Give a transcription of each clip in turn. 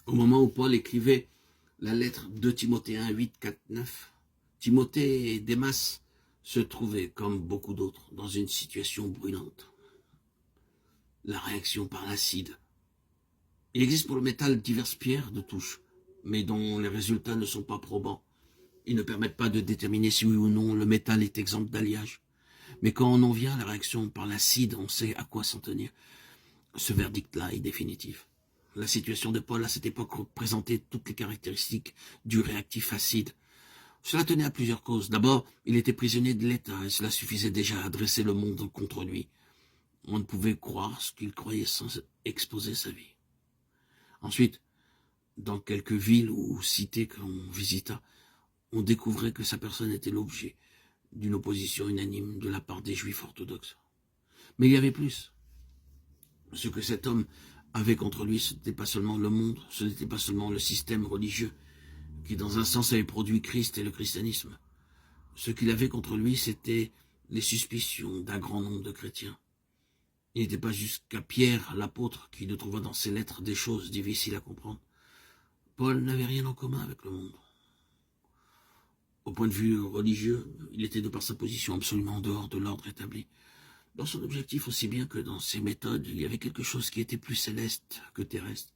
Au moment où Paul écrivait la lettre de Timothée 1, 8, 4, 9, Timothée et Démas se trouvaient, comme beaucoup d'autres, dans une situation brûlante. La réaction par l'acide. Il existe pour le métal diverses pierres de touche, mais dont les résultats ne sont pas probants. Ils ne permettent pas de déterminer si oui ou non le métal est exempt d'alliage. Mais quand on en vient à la réaction par l'acide, on sait à quoi s'en tenir. Ce verdict-là est définitif. La situation de Paul à cette époque présentait toutes les caractéristiques du réactif acide. Cela tenait à plusieurs causes. D'abord, il était prisonnier de l'État et cela suffisait déjà à dresser le monde contre lui. On ne pouvait croire ce qu'il croyait sans exposer sa vie. Ensuite, dans quelques villes ou cités qu'on visita, on découvrait que sa personne était l'objet d'une opposition unanime de la part des Juifs orthodoxes. Mais il y avait plus. Ce que cet homme avait contre lui, ce n'était pas seulement le monde, ce n'était pas seulement le système religieux, qui dans un sens avait produit Christ et le christianisme. Ce qu'il avait contre lui, c'était les suspicions d'un grand nombre de chrétiens. Il n'était pas jusqu'à Pierre, l'apôtre, qui ne trouva dans ses lettres des choses difficiles à comprendre. Paul n'avait rien en commun avec le monde. Au point de vue religieux, il était de par sa position absolument en dehors de l'ordre établi. Dans son objectif aussi bien que dans ses méthodes, il y avait quelque chose qui était plus céleste que terrestre,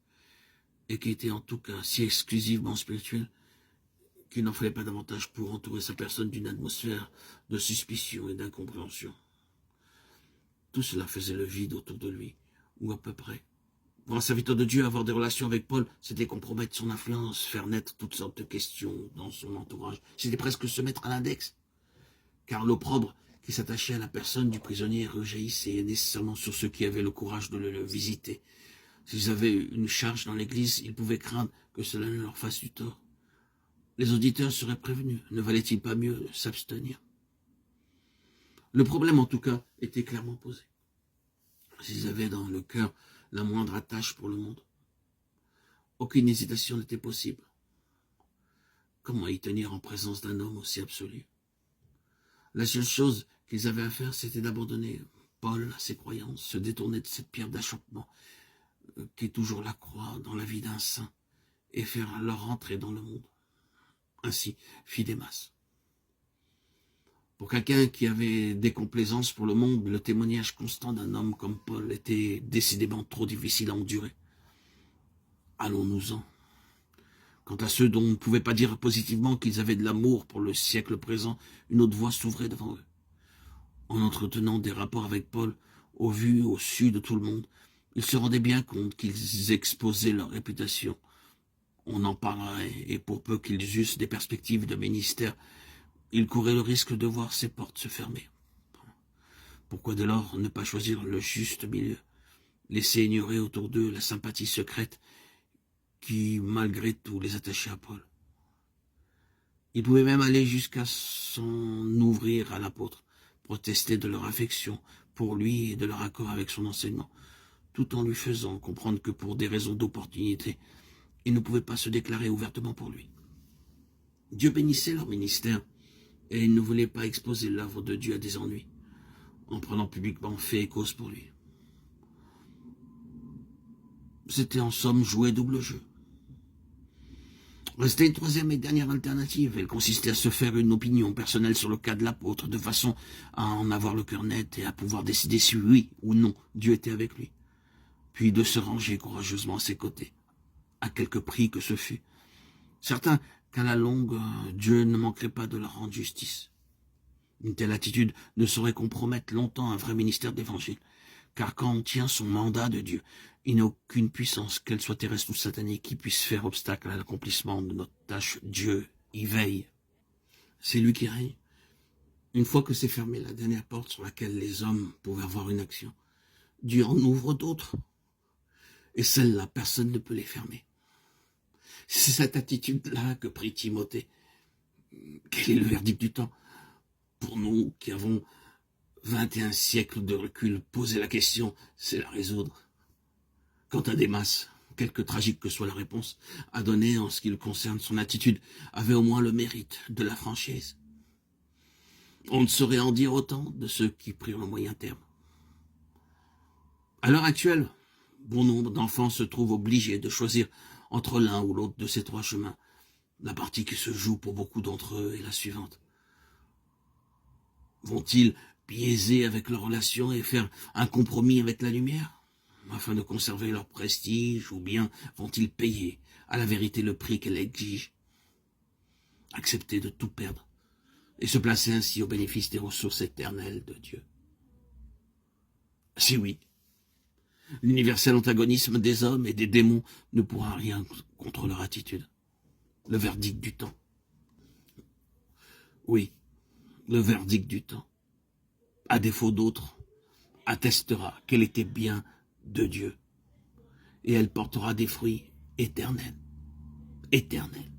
et qui était en tout cas si exclusivement spirituel qu'il n'en fallait pas davantage pour entourer sa personne d'une atmosphère de suspicion et d'incompréhension. Tout cela faisait le vide autour de lui, ou à peu près. Pour un serviteur de Dieu, avoir des relations avec Paul, c'était compromettre son influence, faire naître toutes sortes de questions dans son entourage. C'était presque se mettre à l'index, car l'opprobre qui s'attachait à la personne du prisonnier rejaillissait nécessairement sur ceux qui avaient le courage de le visiter. S'ils avaient une charge dans l'église, ils pouvaient craindre que cela ne leur fasse du tort. Les auditeurs seraient prévenus. Ne valait-il pas mieux s'abstenir? Le problème, en tout cas, était clairement posé. S'ils avaient dans le cœur la moindre attache pour le monde, aucune hésitation n'était possible. Comment y tenir en présence d'un homme aussi absolu? La seule chose qu'ils avaient à faire, c'était d'abandonner Paul à ses croyances, se détourner de cette pierre d'achoppement qui est toujours la croix dans la vie d'un saint, et faire leur entrée dans le monde. Ainsi fit Démas. Pour quelqu'un qui avait des complaisances pour le monde, le témoignage constant d'un homme comme Paul était décidément trop difficile à endurer. Allons-nous-en. Quant à ceux dont on ne pouvait pas dire positivement qu'ils avaient de l'amour pour le siècle présent, une autre voie s'ouvrait devant eux. En entretenant des rapports avec Paul, au vu, au su de tout le monde, ils se rendaient bien compte qu'ils exposaient leur réputation. On en parlerait, et pour peu qu'ils eussent des perspectives de ministère, ils couraient le risque de voir ces portes se fermer. Pourquoi dès lors ne pas choisir le juste milieu, laisser ignorer autour d'eux la sympathie secrète qui, malgré tout, les attachait à Paul? Ils pouvaient même aller jusqu'à s'en ouvrir à l'apôtre, protester de leur affection pour lui et de leur accord avec son enseignement, tout en lui faisant comprendre que pour des raisons d'opportunité, ils ne pouvaient pas se déclarer ouvertement pour lui. Dieu bénissait leur ministère, et ils ne voulaient pas exposer l'œuvre de Dieu à des ennuis, en prenant publiquement fait et cause pour lui. C'était en somme jouer double jeu. Restait une troisième et dernière alternative. Elle consistait à se faire une opinion personnelle sur le cas de l'apôtre, de façon à en avoir le cœur net et à pouvoir décider si oui ou non Dieu était avec lui. Puis de se ranger courageusement à ses côtés, à quelque prix que ce fût. Certains qu'à la longue, Dieu ne manquerait pas de leur rendre justice. Une telle attitude ne saurait compromettre longtemps un vrai ministère d'évangile, car quand on tient son mandat de Dieu, il n'y a aucune puissance, qu'elle soit terrestre ou satanique, qui puisse faire obstacle à l'accomplissement de notre tâche. Dieu y veille. C'est lui qui règne. Une fois que c'est fermé la dernière porte sur laquelle les hommes pouvaient avoir une action, Dieu en ouvre d'autres. Et celles-là, personne ne peut les fermer. C'est cette attitude-là que prit Timothée. Quel est le verdict du temps? Pour nous qui avons 21 siècles de recul, poser la question, c'est la résoudre. Quant à Démas, quelque tragique que soit la réponse à donner en ce qui le concerne, son attitude avait au moins le mérite de la franchise. On ne saurait en dire autant de ceux qui prirent le moyen terme. À l'heure actuelle, bon nombre d'enfants se trouvent obligés de choisir entre l'un ou l'autre de ces trois chemins. La partie qui se joue pour beaucoup d'entre eux est la suivante. Vont-ils biaiser avec leur relation et faire un compromis avec la lumière, afin de conserver leur prestige, ou bien vont-ils payer à la vérité le prix qu'elle exige, accepter de tout perdre, et se placer ainsi au bénéfice des ressources éternelles de Dieu? Si oui, l'universel antagonisme des hommes et des démons ne pourra rien contre leur attitude. Le verdict du temps. Oui, le verdict du temps, à défaut d'autres, attestera qu'elle était bien de Dieu, et elle portera des fruits éternels. Éternels.